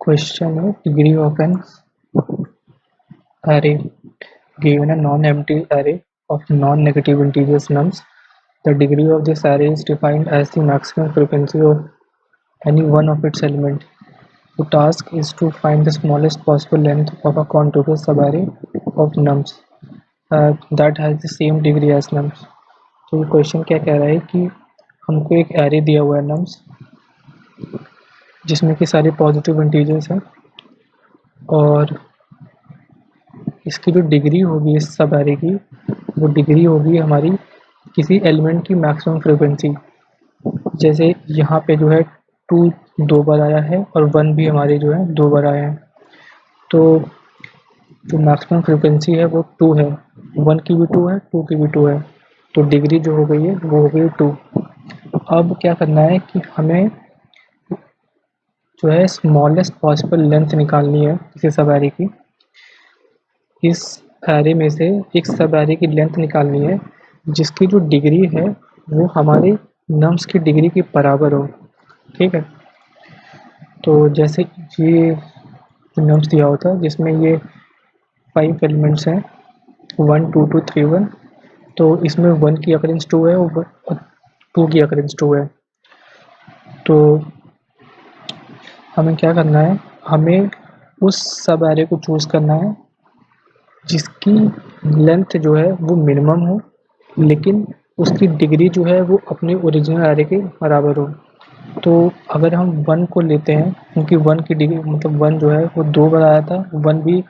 Question is degree of an array. Given a non-empty array of non-negative integers nums, the degree of this array is defined as the maximum frequency of any one of its elements. The task is to find the smallest possible length of a contiguous subarray of nums that has the same degree as nums. तो ये question क्या कह रहा है कि हमको एक array दिया हुआ है नम्स जिसमें कि सारे पॉजिटिव इंटीजर्स हैं और इसकी जो डिग्री होगी इस सब एरे की वो डिग्री होगी हमारी किसी एलिमेंट की मैक्सिमम फ्रीक्वेंसी। जैसे यहाँ पे जो है 2 2 बार आया है और 1 भी हमारे जो है 2 बार आया है, तो जो मैक्सिमम फ्रीक्वेंसी है वो 2 है, 1 की भी 2 है, 2 की भी 2 है, तो डिग्री जो हो गई है वो हो गई 2। अब क्या करना है कि हमें जो है स्मॉलेस्ट पॉसिबल लेंथ निकालनी है किसी सब एरे की। इस एरे में से एक सब एरे की लेंथ निकालनी है जिसकी जो डिग्री है वो हमारे नम्स की डिग्री के बराबर हो। ठीक है, तो जैसे ये नम्स दिया होता है जिसमें ये 5 एलिमेंट्स हैं 1 2 2 3 1, तो इसमें 1 की अकरेंस 2 है और 2 की अकरेंस 2 है। तो हमें क्या करना है, हमें उस सब एरे को चूज़ करना है जिसकी लेंथ जो है वो मिनिमम हो लेकिन उसकी डिग्री जो है वो अपने ओरिजिनल एरे के बराबर हो। तो अगर हम 1 को लेते हैं, क्योंकि 1 की डिग्री मतलब 1 जो है वो 2 बार आया था, 1 भी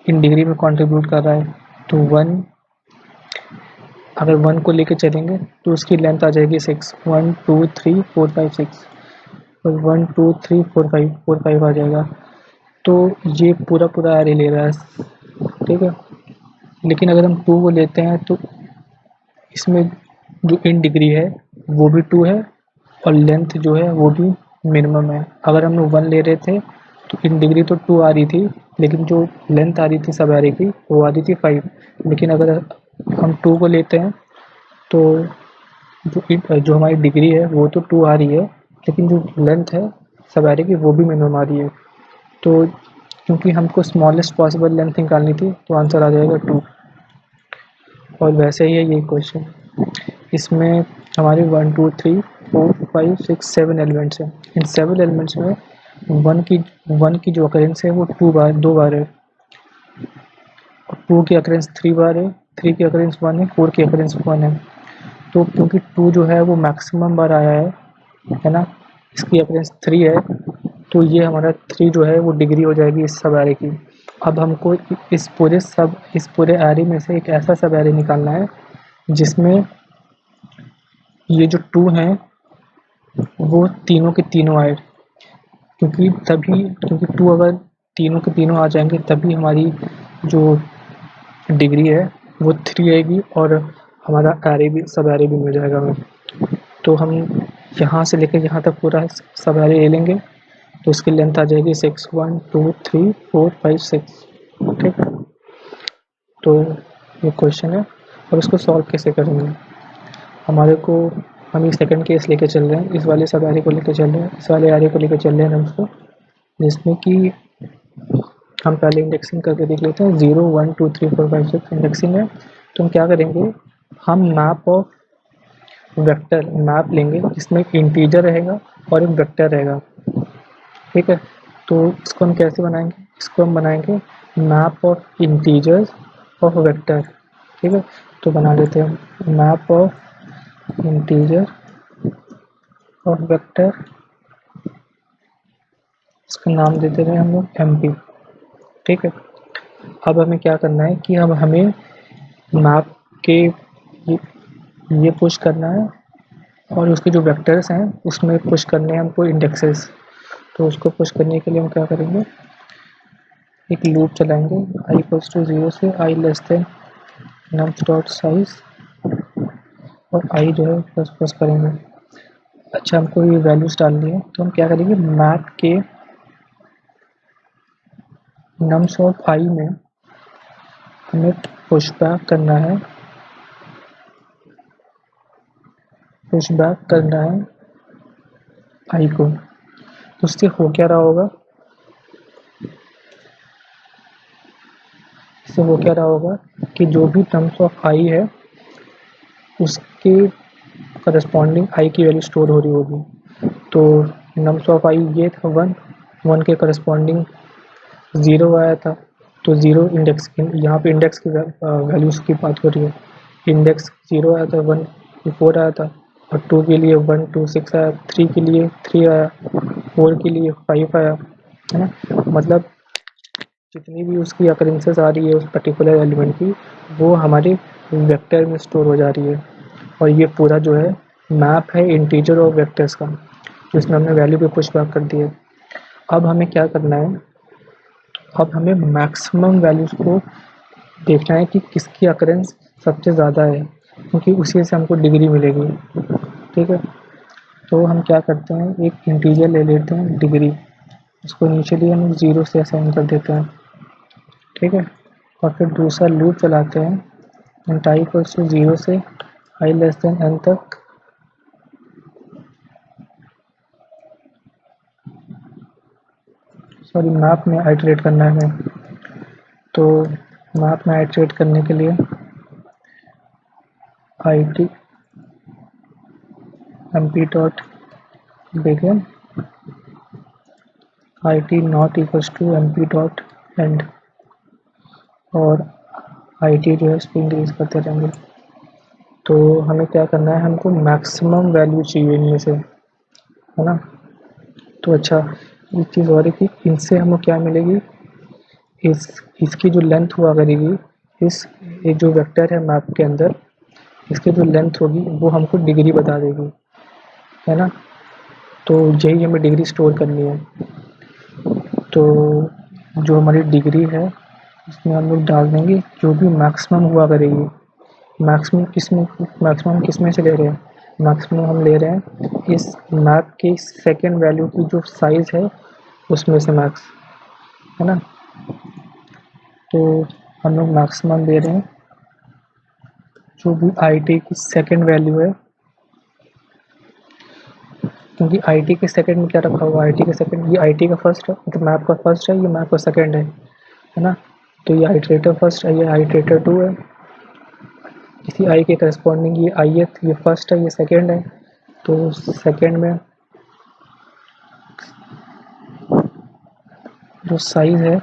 इन डिग्री में कंट्रीब्यूट कर रहा है, तो 1 अगर 1 को लेके चलेंगे तो उसकी लेंथ आ जाएगी 6, 1 2 3 4 5 6, और 1 2 3 4 5 4 5 आ जाएगा। तो ये पूरा एरे ले रहा है, ठीक है। लेकिन अगर हम 2 को लेते हैं तो इसमें जो इन डिग्री है वो भी 2 है और लेंथ जो है वो भी मिनिमम है। अगर हम 1 ले रहे थे तो इन डिग्री तो 2 आ रही थी लेकिन जो लेंथ आ रही थी सब एरे की वो आ रही थी 5। लेकिन अगर हम 2 को लेते हैं तो जो हमारी डिग्री है वो तो 2 आ रही है लेकिन जो लेंथ है सब एरे की वो भी मिनिमम आ रही है। तो क्योंकि हमको स्मॉलेस्ट पॉसिबल लेंथ निकालनी थी तो आंसर आ जाएगा 2। और वैसे ही है ये क्वेश्चन, इसमें हमारे 1 2 3 4 5 6 7 एलिमेंट्स हैं। इन 7 एलिमेंट्स में 1 की जो अकरेंस है वो 2 बार है, 2 की अकरेंस 3 बार है, 3 की अकरेंस 1 है, 4 की अकरेंस 1 है। तो क्योंकि 2 जो है वो मैक्सिमम बार आया है ना, इसकी अकरेंस 3 है, तो ये हमारा 3 जो है वो डिग्री हो जाएगी इस सब एरे की। अब हमको इस पूरे एरे में से एक ऐसा सब एरे निकालना है जिसमें ये जो 2 हैं वो तीनों के तीनों आए, क्योंकि 2 अगर तीनों के तीनों आ जाएंगे तभी हमारी जो डिग्री है वो 3 आएगी और हमारा एरे भी सब एरे भी मिल जाएगा हमें। तो हम यहाँ से लेकर यहाँ तक पूरा सब एरे ले लेंगे तो उसकी लेंथ आ जाएगी 6 1 2 3 4 5 6। ठीक है, तो ये क्वेश्चन है और इसको सॉल्व कैसे करेंगे। हमारे को हम ये सेकंड केस लेके चल रहे हैं, इस वाले सब एरे को लेके चल रहे हैं, इस वाले एरे को लेके चल रहे हैं नम्स को, जिसमें कि हम पहले इंडेक्सिंग करके देख लेते हैं। 0 1 2 3 4 5 6 इंडेक्सिंग है। तो हम क्या करेंगे, हम मैप ऑफ वेक्टर मैप लेंगे जिसमें एक इंटीजर रहेगा और एक वेक्टर रहेगा। ठीक है, तो इसको हम कैसे बनाएंगे, इसको हम बनाएंगे map of integers of vector. ठीक है, तो बना लेते हैं map of integer of vector, इसका नाम देते हैं हम लोग MP। ठीक है, अब हमें क्या करना है कि अब हमें मैप के ये पुश करना है और उसके जो वेक्टर्स हैं उसमें पुश करने हैं हमको इंडेक्सेस। तो उसको पुश करने के लिए हम क्या करेंगे, एक लूप चलाएंगे i = 0 से i less than nums dot size और i जो है प्लस करेंगे। अच्छा, हमको ये वैल्यूज डालनी है तो हम क्या करेंगे, मैप के nums ऑफ i में हमें पुश बैक करना है i को। तो उससे हो क्या रहा होगा, इससे वो क्या रहा होगा कि जो भी टर्म्स ऑफ आई है उसके करस्पॉन्डिंग आई की वैल्यू स्टोर हो रही होगी। तो नम्स ऑफ आई ये था 1, 1 के करस्पॉन्डिंग 0 आया था, तो 0 इंडेक्स, यहाँ पे इंडेक्स की वैल्यूज़ की बात हो रही है। इंडेक्स 0 आया था, 1 4 आया था, और 2 के लिए 1 2 6 आया, 3 के लिए 3 आया, 4 के लिए 5 आया, है ना। मतलब जितनी भी उसकी अकरेंसेस आ रही है उस पर्टिकुलर एलिमेंट की, वो हमारे वेक्टर में स्टोर हो जा रही है। और ये पूरा जो है मैप है इंटीजर और वेक्टर्स का, जिसमें हमने वैल्यू पे पुश बैक कर दिया। अब हमें क्या करना है, अब हमें मैक्सिमम वैल्यूज़ को देखना है कि किसकी अकरेंस सबसे ज़्यादा है, क्योंकि उसी से हमको डिग्री मिलेगी। ठीक है, तो हम क्या करते हैं, एक इंटीजर ले लेते हैं डिग्री, उसको इनिशियली हम 0 से असाइन कर देते हैं। ठीक है, और फिर दूसरा लूप चलाते हैं एंड टाइप इक्वल्स टू 0 से i लेस देन n तक। सॉरी, मैप में आइटरेट करना है हमें, तो मैप में आइटरेट करने के लिए I T M P dot begin I T not equals to M P dot end, और आई टी जो है इसको इंक्रीज करते रहेंगे। तो हमें क्या करना है, हमको मैक्सिमम वैल्यू चाहिए इनमें से, है ना। तो अच्छा, एक चीज़ और है कि इनसे हमको क्या मिलेगी, इसकी जो लेंथ हुआ करेगी, इस एक जो वेक्टर है मैप के अंदर, इसकी जो लेंथ होगी वो हमको डिग्री बता देगी, है ना। तो यही हमें डिग्री स्टोर करनी है। तो जो हमारी डिग्री है उसमें हम लोग डाल देंगे जो भी मैक्सिमम हुआ करेगी। मैक्सिमम किस में से ले रहे हैं, मैक्सिमम हम ले रहे हैं इस मैप के सेकंड वैल्यू की जो साइज़ है उसमें से मैक्स, है ना। तो हम लोग मैक्सिमम ले रहे हैं जो भी आई टी की सेकंड वैल्यू है, क्योंकि आई टी के सेकंड में क्या रखा हुआ है, आई टी के सेकंड, ये आई टी का फर्स्ट है, तो मैप का फर्स्ट है, ये मैप का सेकंड है ना। तो ये आइटरेटर फर्स्ट है, ये आइटरेटर टू है, इसी आई के करस्पॉन्डिंग ये आई एथ, ये फर्स्ट है, ये सेकंड है। तो सेकंड में जो साइज़ है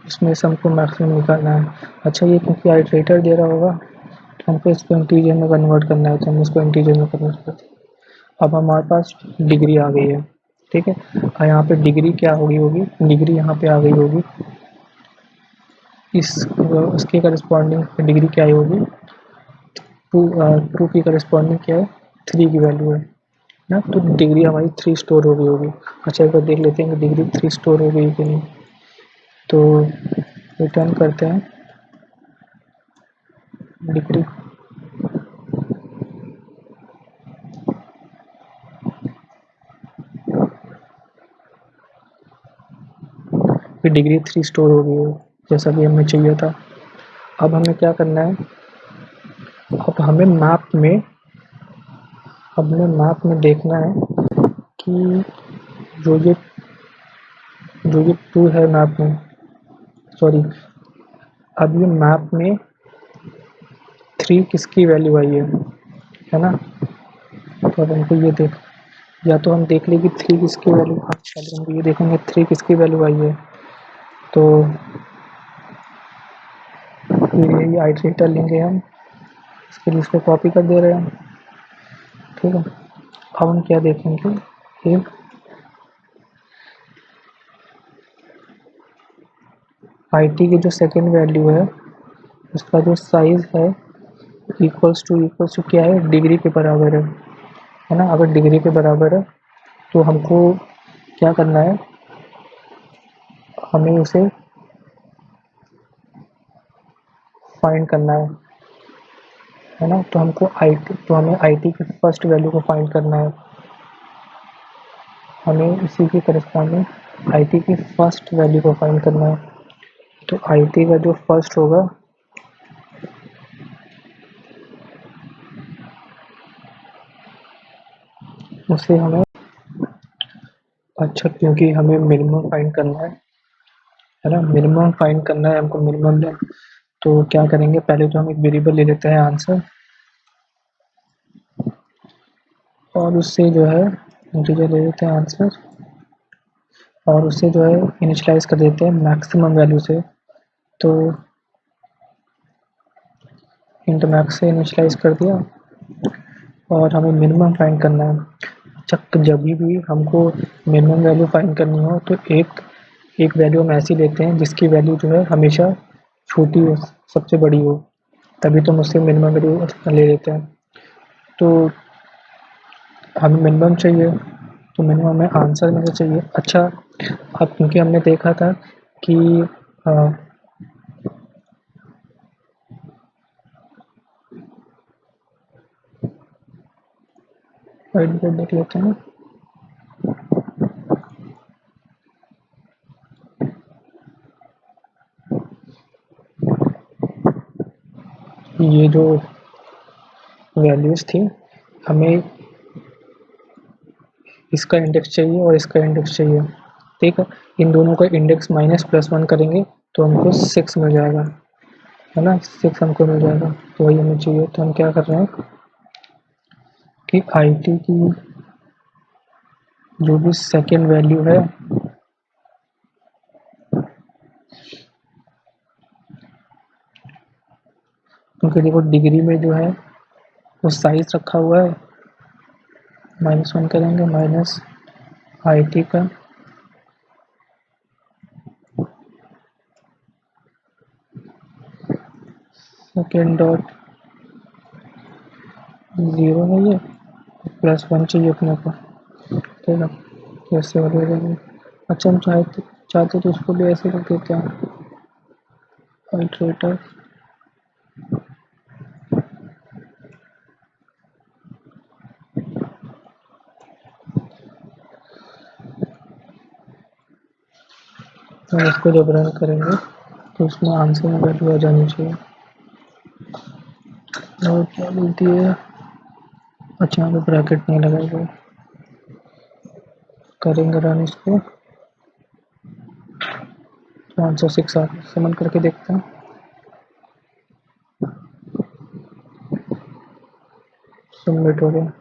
उसमें से हमको मैक्सिमम निकालना है। अच्छा, ये क्योंकि आइटरेटर दे रहा होगा तो हमको इसको इंटीजर में कन्वर्ट करना है, तो हम इसको इंटीजर में कन्वर्ट करते हैं। अब हमारे पास डिग्री आ गई है। ठीक है, और यहाँ पे डिग्री क्या होगी, डिग्री यहाँ पे आ गई होगी, इस उसके करस्पॉन्डिंग डिग्री क्या होगी, टू की करस्पॉन्डिंग क्या है, 3 की वैल्यू है ना। तो डिग्री हमारी 3 स्टोर हो गई होगी। अच्छा, एक बार देख लेते हैं कि डिग्री 3 स्टोर हो गई कि नहीं। तो रिटर्न करते हैं डिग्री, फिर डिग्री 3 स्टोर हो गई है जैसा कि हमें चाहिए था। अब हमें क्या करना है, अब हमें मैप में देखना है कि जो ये जो ये 2 है मैप में, सॉरी, अब ये मैप में 3 किसकी वैल्यू आई है ना। तो अब हमको ये देख, या तो हम देख लें कि 3 किसकी वैल्यू, पहले हमको ये देखेंगे 3 किसकी वैल्यू आई है। तो फिर यही आइटरेटर लेंगे हम, इसके लिए इसको कॉपी कर दे रहे हैं। ठीक है, अब हम क्या देखेंगे, एक आई टी की जो सेकेंड वैल्यू है उसका जो साइज़ है इक्वल्स टू क्या है, डिग्री के बराबर है ना। अगर डिग्री के बराबर है तो हमको क्या करना है, हमें उसे फाइंड करना है ना। तो हमें आई टी की फर्स्ट वैल्यू को फाइंड करना है, हमें इसी के करस्पॉन्डिंग आई टी की फर्स्ट वैल्यू को फाइंड करना है। तो आई टी का जो फर्स्ट होगा उसे हमें, अच्छा क्योंकि हमें मिनिमम फाइंड करना है है ना, मिनिमम फाइंड करना है हमको, मिनिमम लेंथ। तो क्या करेंगे, पहले तो हम एक वेरिएबल ले लेते हैं आंसर, और उससे जो है इंटीजर ले लेते हैं आंसर, और उससे जो है इनिशियलाइज कर देते हैं मैक्सिमम वैल्यू से। तो इंट मैक्स से इनिशियलाइज कर दिया, और हमें मिनिमम फाइंड करना है। अच्छा, जब भी हमको मिनिमम वैल्यू फाइंड करनी हो तो एक एक वैल्यू हम ऐसी लेते हैं जिसकी वैल्यू जो है हमेशा छोटी हो, सबसे बड़ी हो, तभी तो हम उससे मिनिमम वैल्यू ले लेते हैं। तो हमें मिनिमम चाहिए, तो मिनिमम हमें आंसर में से चाहिए। अच्छा, अब क्योंकि हमने देखा था कि देख लेते हैं। ये जो वैल्यूज थी, हमें इसका इंडेक्स चाहिए और इसका इंडेक्स चाहिए, ठीक है। इन दोनों का इंडेक्स -+1 करेंगे तो हमको 6 मिल जाएगा, है ना, 6 हमको मिल जाएगा। तो वही हमें चाहिए। तो हम क्या कर रहे हैं कि आई टी की जो भी सेकेंड वैल्यू है, क्योंकि देखो डिग्री में जो है वो साइज रखा हुआ है, -1 करेंगे, माइनस आई टी का सेकेंड डॉट 0 है ये, +1 चाहिए अपने को, ठीक है। कैसे हो जाएगा? अच्छा, हम चाहते तो उसको भी ऐसे रख देते हैं, अल्टरेटर और इसको जब रन करेंगे तो उसमें आंसर में वैल्यू आ जानी चाहिए। और क्या बोलती है, अच्छा यहाँ पे ब्रैकेट नहीं लगाएगा, करेंगे रन इसको तो आंसर 6 आ गया। समन करके देखते हैं, सबमिट हो गया।